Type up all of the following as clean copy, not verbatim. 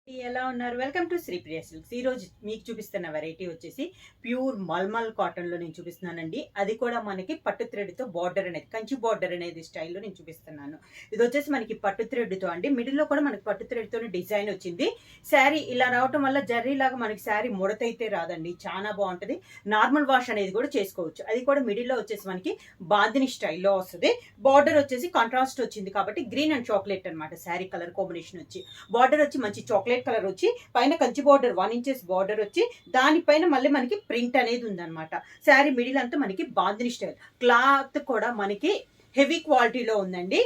ఎలా ఉన్నారు? Welcome to Sripriya silks. ఈ రోజు మీకు చూపిస్తున్న వెరైటీ వచ్చేసి ప్యూర్ మల్మల్ కాటన్ లో నేను చూపిస్తున్నానండి. అది కూడా మనకి పట్టు థ్రెడ్ తో బార్డర్ అనేది, కంచి బార్డర్ అనేది స్టైల్లో నేను చూపిస్తున్నాను. ఇది వచ్చేసి మనకి పట్టు థ్రెడ్ తో అండి. మిడిల్ లో కూడా మనకి పట్టు థ్రెడ్ తోనే డిజైన్ వచ్చింది. శారీ ఇలా రావటం వల్ల జర్రీ లాగా మనకి శారీ ముడతైతే రాదండి, చాలా బాగుంటది. నార్మల్ వాష్ అనేది కూడా చేసుకోవచ్చు. అది కూడా మిడిల్ లో వచ్చేసి మనకి బాందిని స్టైల్లో వస్తుంది. బార్డర్ వచ్చేసి కాంట్రాస్ట్ వచ్చింది కాబట్టి గ్రీన్ అండ్ చాక్లెట్ అనమాట. శారీ కలర్ కాంబినేషన్ వచ్చి బార్డర్ వచ్చి మంచి చాక్లెట్ కలర్ వచ్చి పైన కంచి బార్డర్ 1 ఇంచెస్ బార్డర్ వచ్చి దానిపైన మళ్ళీ మనకి ప్రింట్ అనేది ఉందన్నమాట. శారీ మిడిల్ అంతా మనకి బాందిని స్టైల్. క్లాత్ కూడా మనకి హెవీ క్వాలిటీలో ఉందండి,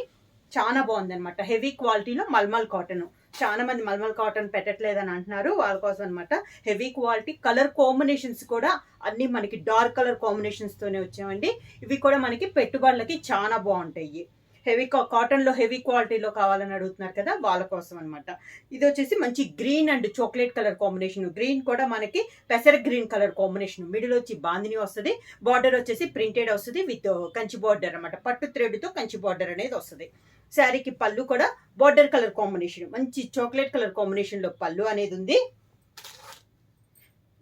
చాలా బాగుందన్నమాట. హెవీ క్వాలిటీలో మల్మల్ కాటన్. చాలా మంది మల్మల్ కాటన్ పెట్టట్లేదని అంటున్నారు, వాళ్ళ కోసం అనమాట. హెవీ క్వాలిటీ కలర్ కాంబినేషన్స్ కూడా అన్ని మనకి డార్క్ కలర్ కాంబినేషన్స్ తోనే వచ్చామండి. ఇవి కూడా మనకి పెట్టుబడులకి చాలా బాగుంటాయి. హెవీ కాటన్ లో హెవీ క్వాలిటీలో కావాలని అడుగుతున్నారు కదా, వాళ్ళ కోసం అనమాట. ఇది వచ్చేసి మంచి green and chocolate colour combination. Green కూడా మనకి పెసర గ్రీన్ కలర్ కాంబినేషన్. మిడిల్ వచ్చి బాందిని వస్తుంది, బార్డర్ వచ్చేసి ప్రింటెడ్ వస్తుంది విత్ కంచి బార్డర్ అనమాట. పట్టు థ్రెడ్ తో కంచి బార్డర్ అనేది వస్తుంది. శారీకి పళ్ళు కూడా బార్డర్ కలర్ కాంబినేషన్, మంచి చాక్లెట్ కలర్ కాంబినేషన్ లో పళ్ళు అనేది ఉంది.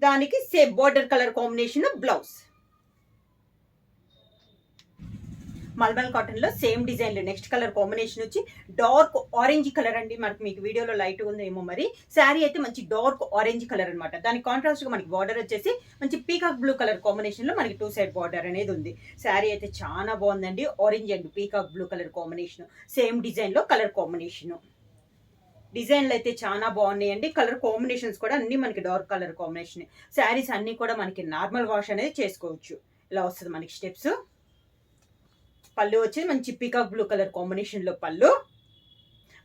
దానికి same border colour combination blouse. మల్మల్ కాటన్ లో సేమ్ డిజైన్ లో నెక్స్ట్ కలర్ కాంబినేషన్ వచ్చి డార్క్ ఆరెంజ్ కలర్ అండి. మనకి మీకు వీడియోలో లైట్ ఉందేమో మరి. శారీ అయితే మంచి డార్క్ ఆరెంజ్ కలర్ అనమాట. దానికి కాంట్రాస్ట్ గా మనకి బార్డర్ వచ్చేసి మంచి పీకాక్ బ్లూ కలర్ కాంబినేషన్ లో మనకి 2 సైడ్ బార్డర్ అనేది ఉంది. శారీ అయితే చాలా బాగుందండి. Orange and peacock blue colour combination, same design లో కలర్ కాంబినేషన్. డిజైన్లు అయితే చాలా బాగున్నాయండి. కలర్ కాంబినేషన్స్ కూడా అన్ని మనకి డార్క్ కలర్ కాంబినేషన్. శారీస్ అన్ని కూడా మనకి నార్మల్ వాష్ అనేది చేసుకోవచ్చు. ఇలా వస్తుంది మనకి స్టెప్స్. పళ్ళు వచ్చి మంచి పీకాక్ బ్లూ కలర్ కాంబినేషన్ లో పళ్ళు,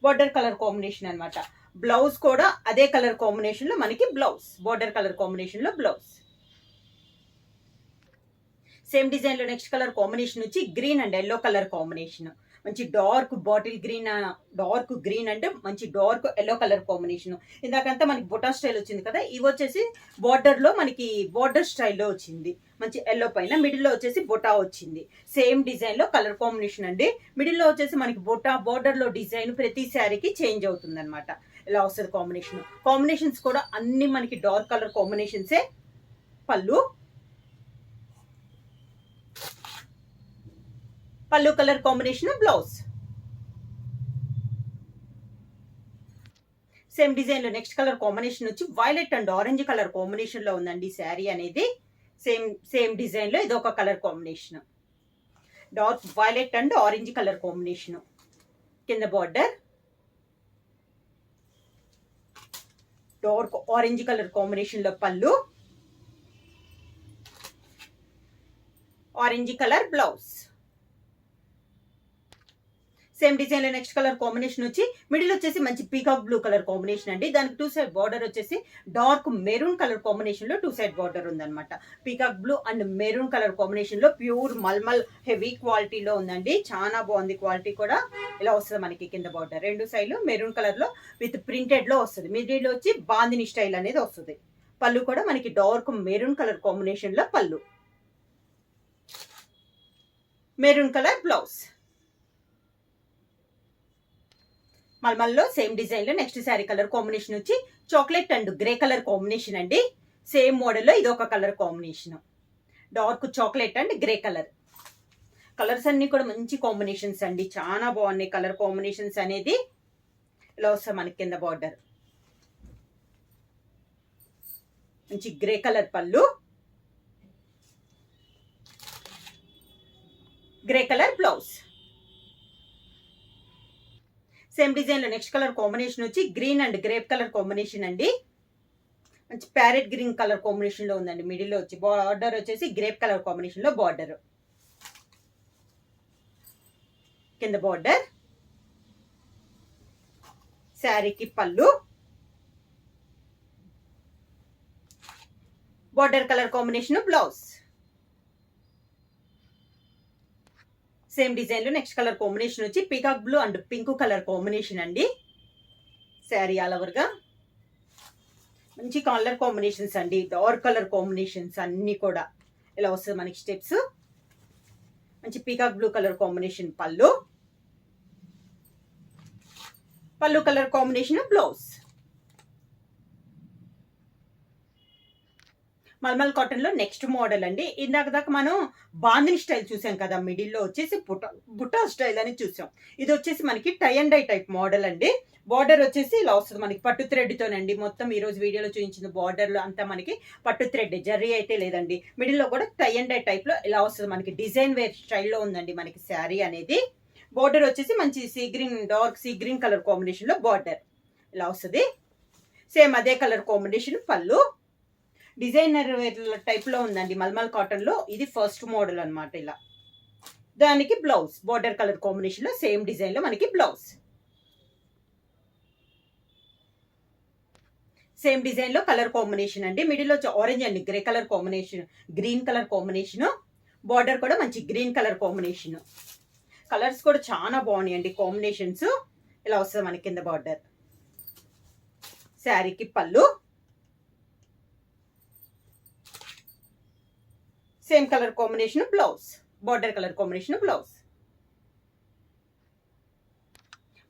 బార్డర్ కలర్ కాంబినేషన్ అనమాట. బ్లౌజ్ కూడా అదే కలర్ కాంబినేషన్ లో మనకి బ్లౌజ్, బార్డర్ కలర్ కాంబినేషన్ లో బ్లౌజ్. సేమ్ డిజైన్ లో నెక్స్ట్ కలర్ కాంబినేషన్ వచ్చి green and yellow colour combination. మంచి dark bottle green, dark green అంటే మంచి డార్క్ ఎల్లో కలర్ కాంబినేషన్. ఇందాకంతా మనకి బొటా స్టైల్ వచ్చింది కదా, ఇవి వచ్చేసి బార్డర్ లో మనకి బార్డర్ స్టైల్లో వచ్చింది. మంచి ఎల్లో పైన మిడిల్ లో వచ్చేసి బొటా వచ్చింది. సేమ్ డిజైన్ లో కలర్ కాంబినేషన్ అండి. మిడిల్ లో వచ్చేసి మనకి బొటా, బార్డర్ లో డిజైన్ ప్రతి శారీకి చేంజ్ అవుతుంది అనమాట. ఇలా వస్తుంది కాంబినేషన్. కాంబినేషన్స్ కూడా అన్ని మనకి డార్క్ కలర్ కాంబినేషన్సే. పళ్ళు, పళ్ళు colour combination blouse. Same design లో నెక్స్ట్ కలర్ కాంబినేషన్ వచ్చి violet and orange colour combination లో ఉందండి శారీ అనేది. సేమ్ డిజైన్ లో ఇది ఒక colour combination, dark violet and orange colour combination. కింద border dark orange colour combination లో పళ్ళు, orange colour blouse. Same design లో నెక్స్ట్ కలర్ కాంబినేషన్ వచ్చి మిడిల్ వచ్చేసి మంచి పీకాక్ బ్లూ కలర్ కాంబినేషన్ అండి. దానికి 2 సైడ్ బార్డర్ వచ్చేసి డార్క్ మెరూన్ కలర్ కాంబినేషన్ లో 2 సైడ్ బార్డర్ ఉందన్నమాట. Peacock blue and maroon colour combination లో ప్యూర్ మల్మల్ హెవీ క్వాలిటీలో ఉందండి, చాలా బాగుంది క్వాలిటీ కూడా. ఇలా వస్తుంది మనకి కింద బార్డర్ 2 సైడ్లు మెరూన్ కలర్ లో విత్ ప్రింటెడ్ లో వస్తుంది. మిడిల్ వచ్చి బాందిని స్టైల్ అనేది వస్తుంది. పళ్ళు కూడా మనకి డార్క్ మెరూన్ కలర్ కాంబినేషన్ లో పళ్ళు, మెరూన్ కలర్ బ్లౌజ్. మల్మల్లో సేమ్ డిజైన్ లో నెక్స్ట్ శారీ కలర్ కాంబినేషన్ వచ్చి chocolate and grey colour combination అండి. సేమ్ మోడల్ లో ఇది ఒక colour combination, dark chocolate and grey colour. Colours అన్ని కూడా మంచి కాంబినేషన్స్ అండి, చాలా బాగున్నాయి కలర్ కాంబినేషన్స్ అనేది. ఇలా వస్తాయి మనకి కింద బార్డర్ మంచి గ్రే కలర్ పళ్ళు, grey colour blouse. Same design లో నెక్స్ట్ కలర్ కాంబినేషన్ వచ్చి green and grape colour combination అండి. మంచి ప్యారెట్ గ్రీన్ కలర్ కాంబినేషన్ లో ఉందండి. మిడిల్ లో వచ్చి బార్డర్ వచ్చేసి గ్రేప్ కలర్ కాంబినేషన్ లో బార్డర్, కింద బార్డర్. శారీకి పళ్ళు, border colour combination blouse. Same design లో నెక్స్ట్ కలర్ కాంబినేషన్ వచ్చి peacock blue and pink colour combination అండి. శారీ ఆల్ ఓవర్ గా మంచి కలర్ కాంబినేషన్స్ అండి, డార్క్ కలర్ కాంబినేషన్స్ అన్ని కూడా. ఇలా వస్తుంది మనకి స్టెప్స్. మంచి పీకాక్ బ్లూ కలర్ కాంబినేషన్ పళ్ళు, పళ్ళు కలర్ కాంబినేషన్ బ్లౌజ్. మల్మల్ కాటన్ లో నెక్స్ట్ మోడల్ అండి. ఇందాక దాకా మనం బాందిని స్టైల్ చూసాం కదా, మిడిల్లో వచ్చేసి బుటా స్టైల్ అని చూసాం. ఇది వచ్చేసి మనకి tie and dye type model అండి. బార్డర్ వచ్చేసి ఇలా వస్తుంది మనకి పట్టు థ్రెడ్ తోనండి. మొత్తం ఈ రోజు వీడియోలో చూపించిన బార్డర్ లో అంతా మనకి పట్టు థ్రెడ్, జర్రీ అయితే లేదండి. మిడిల్ లో కూడా టై అండ్ డై టైప్ లో ఇలా వస్తుంది మనకి. డిజైన్ వేర్ స్టైల్లో ఉందండి మనకి శారీ అనేది. బార్డర్ వచ్చేసి మంచి sea green, dark sea green colour combination లో బార్డర్ ఇలా వస్తుంది. సేమ్ అదే కలర్ కాంబినేషన్ పళ్ళు. డిజైనర్ టైప్ లో ఉందండి మల్మల్ కాటన్ లో. ఇది ఫస్ట్ మోడల్ అన్నమాట. ఇలా దానికి బ్లౌజ్ బార్డర్ కలర్ కాంబినేషన్ లో సేమ్ డిజైన్ లో మనకి బ్లౌజ్. సేమ్ డిజైన్ లో కలర్ కాంబినేషన్ అండి. మిడిల్ లో ఆరెంజ్ అండి, grey colour combination, green colour combination. Border కూడా మంచి గ్రీన్ కలర్ కాంబినేషన్. కలర్స్ కూడా చాలా బాగున్నాయి అండి కాంబినేషన్స్. ఇలా వస్తుంది మనకి కింద బార్డర్. శారీకి పళ్ళు same colour combination blouse, border colour combination blouse.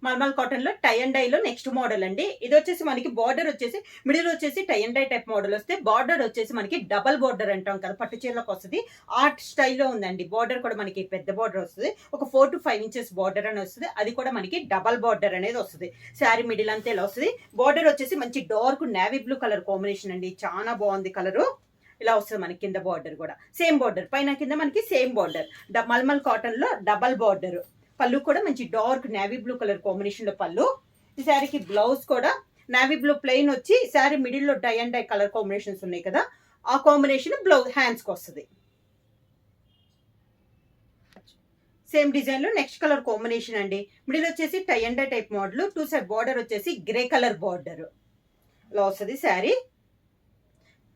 మల్మల్ కాటన్ లో టై అండ్ డై లో నెక్స్ట్ మోడల్ అండి. ఇది వచ్చేసి మనకి బార్డర్ వచ్చేసి మిడిల్ వచ్చేసి tie and dye type model వస్తే, బార్డర్ వచ్చేసి మనకి డబల్ బార్డర్ అంటాం కదా, పట్టు చీరలకు వస్తుంది ఆర్ట్ స్టైల్లో ఉందండి. బార్డర్ కూడా మనకి పెద్ద బార్డర్ వస్తుంది, ఒక 4 to 5 inches బార్డర్ అని వస్తుంది. అది కూడా మనకి డబల్ బార్డర్ అనేది వస్తుంది. శారీ మిడిల్ అంతా ఇలా వస్తుంది. బార్డర్ వచ్చేసి మంచి dark navy blue colour combination అండి, చాలా బాగుంది కలరు. ఇలా వస్తుంది మనకి కింద బార్డర్ కూడా సేమ్ బార్డర్, పైన కింద మనకి సేమ్ బార్డర్. మల్మల్ కాటన్ లో డబల్ బార్డర్. పళ్ళు కూడా మంచి dark navy blue colour combination లో పళ్ళు. ఈ శారీకి బ్లౌజ్ కూడా నేవీ బ్లూ ప్లెయిన్ వచ్చి, శారీ మిడిల్ లో dye and dye colour combinations ఉన్నాయి కదా, ఆ కాంబినేషన్ బ్లౌజ్ హ్యాండ్స్ కి వస్తుంది. సేమ్ డిజైన్ లో నెక్స్ట్ కలర్ కాంబినేషన్ అండి. మిడిల్ వచ్చేసి tie and dye type model, 2 side border వచ్చేసి గ్రే కలర్ బార్డర్ ఇలా వస్తుంది శారీ.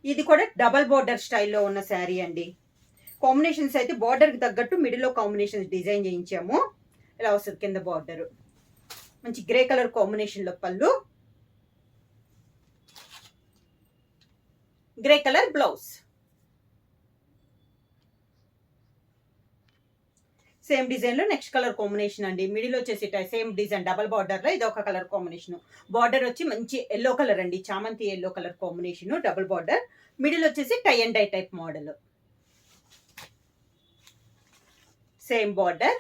ఇది కూడా డబల్ బార్డర్ స్టైల్లో ఉన్న శారీ అండి. కాంబినేషన్స్ అయితే బార్డర్ కి తగ్గట్టు మిడిల్ లో కాంబినేషన్స్ డిజైన్ చేయించాము. ఇలా వస్తుంది కింద బార్డర్. మంచి గ్రే కలర్ కాంబినేషన్ లో పళ్ళు, grey colour blouse. Same design లో నెక్స్ట్ కలర్ కాంబినేషన్ అండి. మిడిల్ వచ్చేసి సేమ్ డిజైన్ డబల్ బార్డర్ లో ఇది ఒక కలర్ కాంబినేషన్. బార్డర్ వచ్చి మంచి ఎల్లో కలర్ అండి, చామంతి yellow colour combination, double border. Middle వచ్చేసి tie and dye type model. Same border,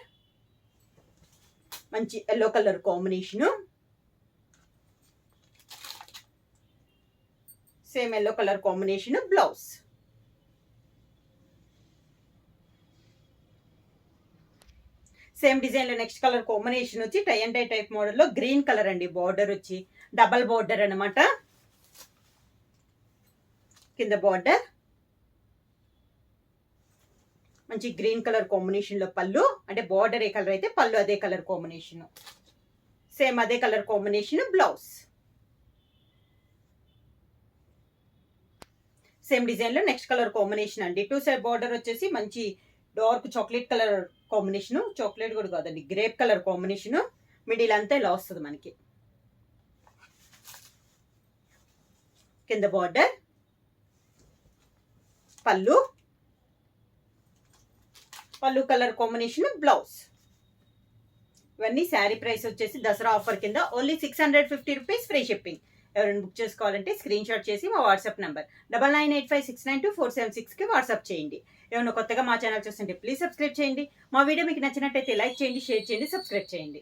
మంచి yellow colour combination, same yellow colour combination blouse. Same design లో నెక్స్ట్ కలర్ కాంబినేషన్ వచ్చి tie and dye type model లో green colour అండి. Border వచ్చి double border అనమాట. కింద border మంచి green colour combination లో పళ్ళు, అంటే బార్డర్ ఏ కలర్ అయితే పళ్ళు అదే కలర్ కాంబినేషన్. సేమ్ అదే colour combination blouse. Same design లో నెక్స్ట్ కలర్ కాంబినేషన్ అండి. 2 side బార్డర్ వచ్చేసి మంచి dark chocolate colour combination, chocolate కూడా కాదండి, గ్రేప్ కలర్ కాంబినేషన్. మిడిల్ అంతా ఇలా వస్తుంది మనకి. కింద బార్డర్, పళ్ళు, పళ్ళు కలర్ కాంబినేషన్ బ్లౌజ్. ఇవన్నీ శారీ ప్రైస్ వచ్చేసి దసరా ఆఫర్ కింద ఓన్లీ 650 రూపీస్, ఫ్రీ షిప్పింగ్. ఎవరైనా బుక్ చేసుకోవాలంటే స్క్రీన్ షాట్ చేసి మా వాట్సాప్ నెంబర్ 9985692476కి వాట్సాప్ చేయండి. ఏమైనా కొత్తగా మా ఛానల్ చూస్తుంటే ప్లీజ్ సబ్స్క్రైబ్ చేయండి. మా వీడియో మీకు నచ్చినట్టయితే లైక్ చేయండి, షేర్ చేయండి, సబ్స్క్రైబ్ చేయండి.